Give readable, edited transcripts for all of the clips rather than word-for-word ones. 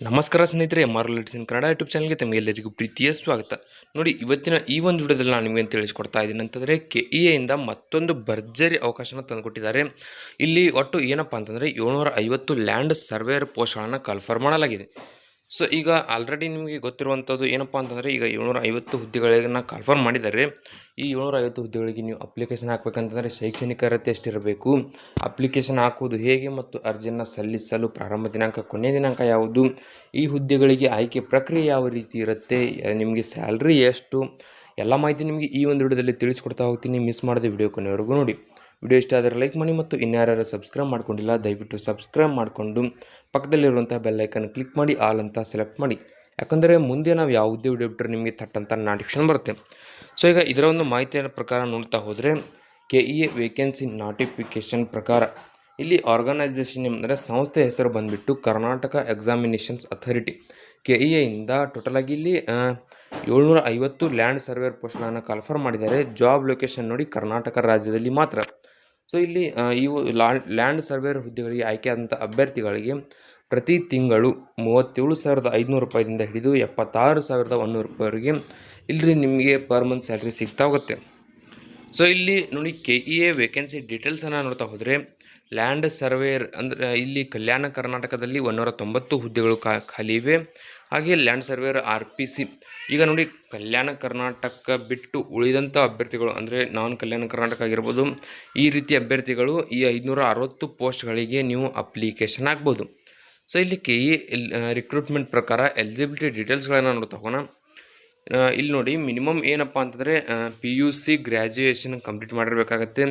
ನಮಸ್ಕಾರ ಸ್ನೇಹಿತರೆ, ಮಾರ್ಲೆಟ್ಸ್ ಇನ್ ಕನ್ನಡ ಯೂಟ್ಯೂಬ್ ಚಾನಲ್ಗೆ ತಮಗೆಲ್ಲರಿಗೂ ಪ್ರೀತಿಯ ಸ್ವಾಗತ. ನೋಡಿ, ಇವತ್ತಿನ ಈ ಒಂದು ವಿಡಿಯೋದಲ್ಲಿ ನಾನು ನಿಮಗೆ ತಿಳಿಸ್ಕೊಡ್ತಾ ಇದ್ದೀನಿ ಅಂತಂದರೆ KEAಯಿಂದ ಮತ್ತೊಂದು ಭರ್ಜರಿ ಅವಕಾಶನ ತಂದುಕೊಟ್ಟಿದ್ದಾರೆ. ಇಲ್ಲಿ ಒಟ್ಟು ಏನಪ್ಪ ಅಂತಂದರೆ 750 ಲ್ಯಾಂಡ್ ಸರ್ವೇಯರ್ ಪೋಸ್ಟ್ಗಳನ್ನು ಕನ್ಫರ್ಮ್ ಮಾಡಲಾಗಿದೆ. ಸೊ ಈಗ ಆಲ್ರೆಡಿ ನಿಮಗೆ ಗೊತ್ತಿರುವಂಥದ್ದು ಏನಪ್ಪ ಅಂತಂದರೆ ಈಗ 750 ಹುದ್ದೆಗಳನ್ನು ಕನ್ಫರ್ಮ್ ಮಾಡಿದ್ದಾರೆ. ಈ 750 ಹುದ್ದೆಗಳಿಗೆ ನೀವು ಅಪ್ಲಿಕೇಶನ್ ಹಾಕಬೇಕಂತಂದರೆ ಶೈಕ್ಷಣಿಕ ಅರ್ಹತೆ ಎಷ್ಟಿರಬೇಕು, ಅಪ್ಲಿಕೇಶನ್ ಹಾಕುವುದು ಹೇಗೆ ಮತ್ತು ಅರ್ಜಿಯನ್ನು ಸಲ್ಲಿಸಲು ಪ್ರಾರಂಭ ದಿನಾಂಕ ಕೊನೆಯ ದಿನಾಂಕ ಯಾವುದು, ಈ ಹುದ್ದೆಗಳಿಗೆ ಆಯ್ಕೆ ಪ್ರಕ್ರಿಯೆ ಯಾವ ರೀತಿ ಇರುತ್ತೆ, ನಿಮಗೆ ಸ್ಯಾಲ್ರಿ ಎಷ್ಟು, ಎಲ್ಲ ಮಾಹಿತಿ ನಿಮಗೆ ಈ ಒಂದು ವಿಡಿಯೋದಲ್ಲಿ ತಿಳಿಸ್ಕೊಡ್ತಾ ಹೋಗ್ತೀನಿ. ಮಿಸ್ ಮಾಡದೆ ವಿಡಿಯೋ ಕೊನೆವರೆಗೂ ನೋಡಿ. ವಿಡಿಯೋ ಇಷ್ಟ ಆದರೆ ಲೈಕ್ ಮಾಡಿ ಮತ್ತು ಇನ್ಯಾರು ಸಬ್ಸ್ಕ್ರೈಬ್ ಮಾಡ್ಕೊಂಡಿಲ್ಲ ದಯವಿಟ್ಟು ಸಬ್ಸ್ಕ್ರೈಬ್ ಮಾಡಿಕೊಂಡು ಪಕ್ಕದಲ್ಲಿರುವಂಥ ಬೆಲ್ಲೈಕನ್ ಕ್ಲಿಕ್ ಮಾಡಿ ಆಲ್ ಅಂತ ಸೆಲೆಕ್ಟ್ ಮಾಡಿ. ಯಾಕಂದರೆ ಮುಂದೆ ನಾವು ಯಾವುದೇ ವಿಡಿಯೋ ಬಿಟ್ಟರೆ ನಿಮಗೆ ಥಟ್ಟಂತ ನೋಟಿಫಿಕೇಶನ್ ಬರುತ್ತೆ. ಸೊ ಈಗ ಇದರ ಒಂದು ಮಾಹಿತಿಯ ಪ್ರಕಾರ ನೋಡ್ತಾ ಹೋದರೆ KEA ವೇಕೆನ್ಸಿ ನೋಟಿಫಿಕೇಷನ್ ಪ್ರಕಾರ ಇಲ್ಲಿ ಆರ್ಗನೈಸೇಷನ್ ಅಂದರೆ ಸಂಸ್ಥೆ ಹೆಸರು ಬಂದುಬಿಟ್ಟು ಕರ್ನಾಟಕ ಎಕ್ಸಾಮಿನೇಷನ್ಸ್ ಅಥಾರಿಟಿ. KEAಯಿಂದ ಟೋಟಲಾಗಿ ಇಲ್ಲಿ 750 ಲ್ಯಾಂಡ್ ಸರ್ವೇಯರ್ ಪೋಸ್ಟ್ಗಳನ್ನು ಕನ್ಫರ್ಮ್ ಮಾಡಿದ್ದಾರೆ. ಜಾಬ್ ಲೊಕೇಶನ್ ನೋಡಿ ಕರ್ನಾಟಕ ರಾಜ್ಯದಲ್ಲಿ ಮಾತ್ರ. ಸೊ ಇಲ್ಲಿ ಇವು ಲ್ಯಾಂಡ್ ಸರ್ವೇಯರ್ ಹುದ್ದೆಗಳಿಗೆ ಆಯ್ಕೆಯಾದಂಥ ಅಭ್ಯರ್ಥಿಗಳಿಗೆ ಪ್ರತಿ ತಿಂಗಳು 37,500 ರೂಪಾಯಿದಿಂದ ಹಿಡಿದು 76,100 ರೂಪಾಯಿವರೆಗೆ ಇಲ್ಲಿ ನಿಮಗೆ ಪರ್ ಮಂತ್ ಸ್ಯಾಲ್ರಿ ಸಿಗ್ತಾ ಹೋಗುತ್ತೆ. ಸೊ ಇಲ್ಲಿ ನೋಡಿ KEA ವೇಕೆನ್ಸಿ ಡೀಟೇಲ್ಸನ್ನು ನೋಡ್ತಾ ಹೋದರೆ ಲ್ಯಾಂಡ್ ಸರ್ವೇಯರ್ ಅಂದರೆ ಇಲ್ಲಿ ಕಲ್ಯಾಣ ಕರ್ನಾಟಕದಲ್ಲಿ 190 ಹುದ್ದೆಗಳು ಖಾಲಿ ಇವೆ. ಹಾಗೆ ಲ್ಯಾಂಡ್ ಸರ್ವೇಯರ್ RPC ಈಗ ನೋಡಿ ಕಲ್ಯಾಣ ಕರ್ನಾಟಕ ಬಿಟ್ಟು ಉಳಿದಂಥ ಅಭ್ಯರ್ಥಿಗಳು ಅಂದರೆ ನಾನ್ ಕಲ್ಯಾಣ ಕರ್ನಾಟಕ ಆಗಿರ್ಬೋದು, ಈ ರೀತಿ ಅಭ್ಯರ್ಥಿಗಳು ಈ 560 ಪೋಸ್ಟ್ಗಳಿಗೆ ನೀವು ಅಪ್ಲಿಕೇಶನ್ ಹಾಕ್ಬೋದು. ಸೊ ಇಲ್ಲಿ KEA ರಿಕ್ರೂಟ್ಮೆಂಟ್ ಪ್ರಕಾರ ಎಲಿಜಿಬಿಲಿಟಿ ಡೀಟೇಲ್ಸ್ಗಳನ್ನು ನೋಡ್ತಾ ಹೋಗೋಣ. ಇಲ್ಲಿ ನೋಡಿ ಮಿನಿಮಮ್ ಏನಪ್ಪ ಅಂತಂದರೆ PUC ಗ್ರ್ಯಾಜುಯೇಷನ್ ಕಂಪ್ಲೀಟ್ ಮಾಡಿರಬೇಕಾಗತ್ತೆ.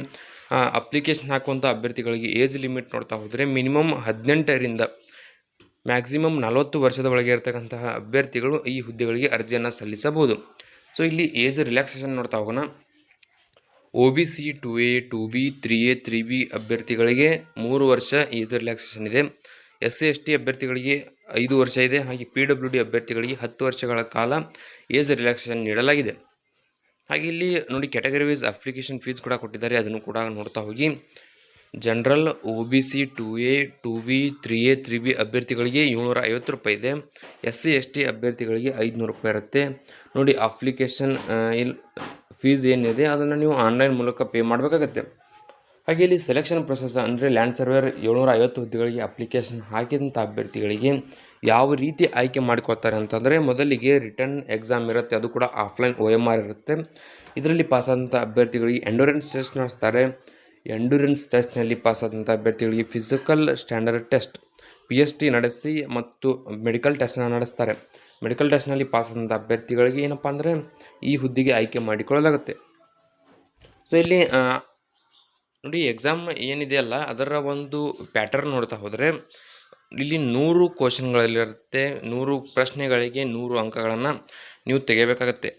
ಅಪ್ಲಿಕೇಶನ್ ಹಾಕುವಂಥ ಅಭ್ಯರ್ಥಿಗಳಿಗೆ ಏಜ್ ಲಿಮಿಟ್ ನೋಡ್ತಾ ಹೋದರೆ ಮಿನಿಮಮ್ 18ರಿಂದ ಮ್ಯಾಕ್ಸಿಮಮ್ 40 ವರ್ಷದ ಒಳಗೆ ಇರತಕ್ಕಂತಹ ಅಭ್ಯರ್ಥಿಗಳು ಈ ಹುದ್ದೆಗಳಿಗೆ ಅರ್ಜಿಯನ್ನು ಸಲ್ಲಿಸಬಹುದು. ಸೊ ಇಲ್ಲಿ ಏಜ್ ರಿಲ್ಯಾಕ್ಸೇಷನ್ ನೋಡ್ತಾ ಹೋಗೋಣ. OBC 2A 2B 3A 3B ಅಭ್ಯರ್ಥಿಗಳಿಗೆ 3 ವರ್ಷ ಏಜ್ ರಿಲ್ಯಾಕ್ಸೇಷನ್ ಇದೆ. SC ST ಅಭ್ಯರ್ಥಿಗಳಿಗೆ 5 ವರ್ಷ ಇದೆ. ಹಾಗೆ PWD ಅಭ್ಯರ್ಥಿಗಳಿಗೆ 10 ವರ್ಷಗಳ ಕಾಲ ಏಜ್ ರಿಲ್ಯಾಕ್ಸೇಷನ್ ನೀಡಲಾಗಿದೆ. ಹಾಗೆ ಇಲ್ಲಿ ನೋಡಿ ಕ್ಯಾಟಗರಿ ವೈಸ್ ಅಪ್ಲಿಕೇಶನ್ ಫೀಸ್ ಕೂಡ ಕೊಟ್ಟಿದ್ದಾರೆ, ಅದನ್ನು ಕೂಡ ನೋಡ್ತಾ ಹೋಗಿ. General OBC 2A 2B 3A 3B ಅಭ್ಯರ್ಥಿಗಳಿಗೆ 750 ರೂಪಾಯಿ ಇದೆ. SC ST ಅಭ್ಯರ್ಥಿಗಳಿಗೆ 500 ರೂಪಾಯಿ ಇರುತ್ತೆ. ನೋಡಿ ಅಪ್ಲಿಕೇಶನ್ ಫೀಸ್ ಏನಿದೆ ಅದನ್ನು ನೀವು ಆನ್ಲೈನ್ ಮೂಲಕ ಪೇ ಮಾಡಬೇಕಾಗತ್ತೆ. ಹಾಗೆ ಇಲ್ಲಿ ಸೆಲೆಕ್ಷನ್ ಪ್ರೊಸೆಸ್ ಅಂದರೆ ಲ್ಯಾಂಡ್ ಸರ್ವೇಯರ್ 750 ಹುದ್ದೆಗಳಿಗೆ ಅಪ್ಲಿಕೇಶನ್ ಹಾಕಿದಂಥ ಅಭ್ಯರ್ಥಿಗಳಿಗೆ ಯಾವ ರೀತಿ ಆಯ್ಕೆ ಮಾಡಿಕೊಳ್ತಾರೆ ಅಂತಂದರೆ ಮೊದಲಿಗೆ ರಿಟರ್ನ್ ಎಕ್ಸಾಮ್ ಇರುತ್ತೆ, ಅದು ಕೂಡ ಆಫ್ಲೈನ್ OMR ಇರುತ್ತೆ. ಇದರಲ್ಲಿ ಪಾಸಾದಂಥ ಅಭ್ಯರ್ಥಿಗಳಿಗೆ ಎಂಡೂರೆನ್ಸ್ ಟೆಸ್ಟ್ ನಡೆಸ್ತಾರೆ. ಎಂಡೂರೆನ್ಸ್ ಟೆಸ್ಟ್ನಲ್ಲಿ ಪಾಸಾದಂಥ ಅಭ್ಯರ್ಥಿಗಳಿಗೆ ಫಿಸಿಕಲ್ ಸ್ಟ್ಯಾಂಡರ್ಡ್ ಟೆಸ್ಟ್ PST ನಡೆಸಿ ಮತ್ತು ಮೆಡಿಕಲ್ ಟೆಸ್ಟನ್ನು ನಡೆಸ್ತಾರೆ. ಮೆಡಿಕಲ್ ಟೆಸ್ಟ್ನಲ್ಲಿ ಪಾಸಾದಂಥ ಅಭ್ಯರ್ಥಿಗಳಿಗೆ ಏನಪ್ಪ ಅಂದರೆ ಈ ಹುದ್ದೆಗೆ ಆಯ್ಕೆ ಮಾಡಿಕೊಳ್ಳಲಾಗುತ್ತೆ. ಸೊ ಇಲ್ಲಿ ನೋಡಿ ಎಕ್ಸಾಮ್ ಏನಿದೆಯಲ್ಲ ಅದರ ಒಂದು ಪ್ಯಾಟರ್ನ್ ನೋಡ್ತಾ ಹೋದರೆ ಇಲ್ಲಿ 100 ಕ್ವಶನ್ಗಳಲ್ಲಿರುತ್ತೆ. 100 ಪ್ರಶ್ನೆಗಳಿಗೆ 100 ಅಂಕಗಳನ್ನು ನೀವು ತೆಗೆಯಬೇಕಾಗತ್ತೆ.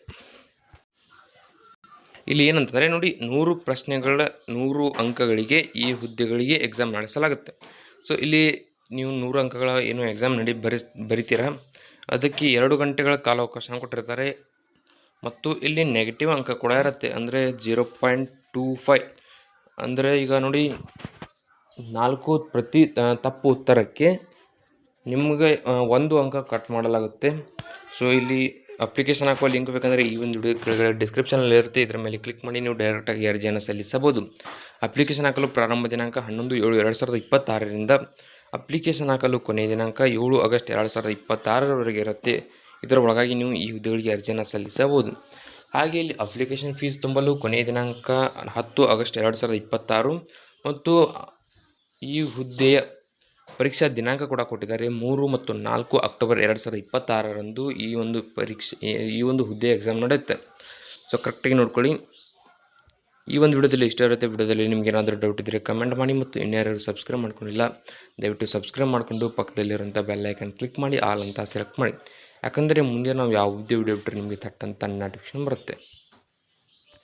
ಇಲ್ಲಿ ಏನಂತಂದರೆ ನೋಡಿ 100 ಪ್ರಶ್ನೆಗಳ 100 ಅಂಕಗಳಿಗೆ ಈ ಹುದ್ದೆಗಳಿಗೆ ಎಕ್ಸಾಮ್ ನಡೆಸಲಾಗುತ್ತೆ. ಸೊ ಇಲ್ಲಿ ನೀವು 100 ಅಂಕಗಳ ಏನು ಎಕ್ಸಾಮ್ ಬರಿತೀರಾ ಅದಕ್ಕೆ 2 ಗಂಟೆಗಳ ಕಾಲಾವಕಾಶ ಕೊಟ್ಟಿರ್ತಾರೆ. ಮತ್ತು ಇಲ್ಲಿ ನೆಗೆಟಿವ್ ಅಂಕ ಕೂಡ ಇರುತ್ತೆ, ಅಂದರೆ 0.25. ಅಂದರೆ ಈಗ ನೋಡಿ 4 ಪ್ರತಿ ತಪ್ಪು ಉತ್ತರಕ್ಕೆ ನಿಮಗೆ 1 ಅಂಕ ಕಟ್ ಮಾಡಲಾಗುತ್ತೆ. ಸೊ ಇಲ್ಲಿ ಅಪ್ಲಿಕೇಶನ್ ಹಾಕುವ ಲಿಂಕ್ ಬೇಕಂದರೆ ಈ ಒಂದು ವಿಡಿಯೋ ಕೆಳಗಡೆ ಡಿಸ್ಕ್ರಿಪ್ಷನಲ್ಲಿ ಇರುತ್ತೆ, ಇದರ ಮೇಲೆ ಕ್ಲಿಕ್ ಮಾಡಿ ನೀವು ಡೈರೆಕ್ಟಾಗಿ ಅರ್ಜಿಯನ್ನು ಸಲ್ಲಿಸಬಹುದು. ಅಪ್ಲಿಕೇಶನ್ ಹಾಕಲು ಪ್ರಾರಂಭ ದಿನಾಂಕ 11/7/2026ರಿಂದ ಅಪ್ಲಿಕೇಶನ್ ಹಾಕಲು ಕೊನೆಯ ದಿನಾಂಕ 7 ಆಗಸ್ಟ್ 2026ರವರೆಗೆ ಇರುತ್ತೆ. ಇದರ ಒಳಗಾಗಿ ನೀವು ಈ ಹುದ್ದೆಗಳಿಗೆ ಅರ್ಜಿಯನ್ನು ಸಲ್ಲಿಸಬಹುದು. ಹಾಗೆ ಇಲ್ಲಿ ಅಪ್ಲಿಕೇಶನ್ ಫೀಸ್ ತುಂಬಲು ಕೊನೆಯ ದಿನಾಂಕ 10 ಆಗಸ್ಟ್ 2026 ಮತ್ತು ಈ ಹುದ್ದೆಯ ಪರೀಕ್ಷಾ ದಿನಾಂಕ ಕೂಡ ಕೊಟ್ಟಿದ್ದಾರೆ 3 ಮತ್ತು 4 ಅಕ್ಟೋಬರ್ 2026ರಂದು ಈ ಒಂದು ಹುದ್ದೆ ಎಕ್ಸಾಮ್ ನಡೆಯುತ್ತೆ. ಸೊ ಕರೆಕ್ಟಾಗಿ ನೋಡ್ಕೊಳ್ಳಿ. ಈ ಒಂದು ವಿಡಿಯೋದಲ್ಲಿ ಇಷ್ಟ ಇರುತ್ತೆ. ವಿಡಿಯೋದಲ್ಲಿ ನಿಮ್ಗೆ ಏನಾದರೂ ಡೌಟ್ ಇದ್ದರೆ ಕಮೆಂಟ್ ಮಾಡಿ ಮತ್ತು ಇನ್ಯಾರು ಸಬ್ಸ್ಕ್ರೈಬ್ ಮಾಡ್ಕೊಂಡಿಲ್ಲ ದಯವಿಟ್ಟು ಸಬ್ಸ್ಕ್ರೈಬ್ ಮಾಡಿಕೊಂಡು ಪಕ್ಕದಲ್ಲಿರೋಂಥ ಬೆಲ್ಲೈಕನ್ ಕ್ಲಿಕ್ ಮಾಡಿ ಆಲ್ ಅಂತ ಸೆಲೆಕ್ಟ್ ಮಾಡಿ. ಯಾಕಂದರೆ ಮುಂದೆ ನಾವು ಯಾವುದೇ ವಿಡಿಯೋ ಬಿಟ್ಟರೆ ನಿಮಗೆ ಥಟ್ಟಂತ ನೋಟಿಫಿಕೇಶನ್ ಬರುತ್ತೆ.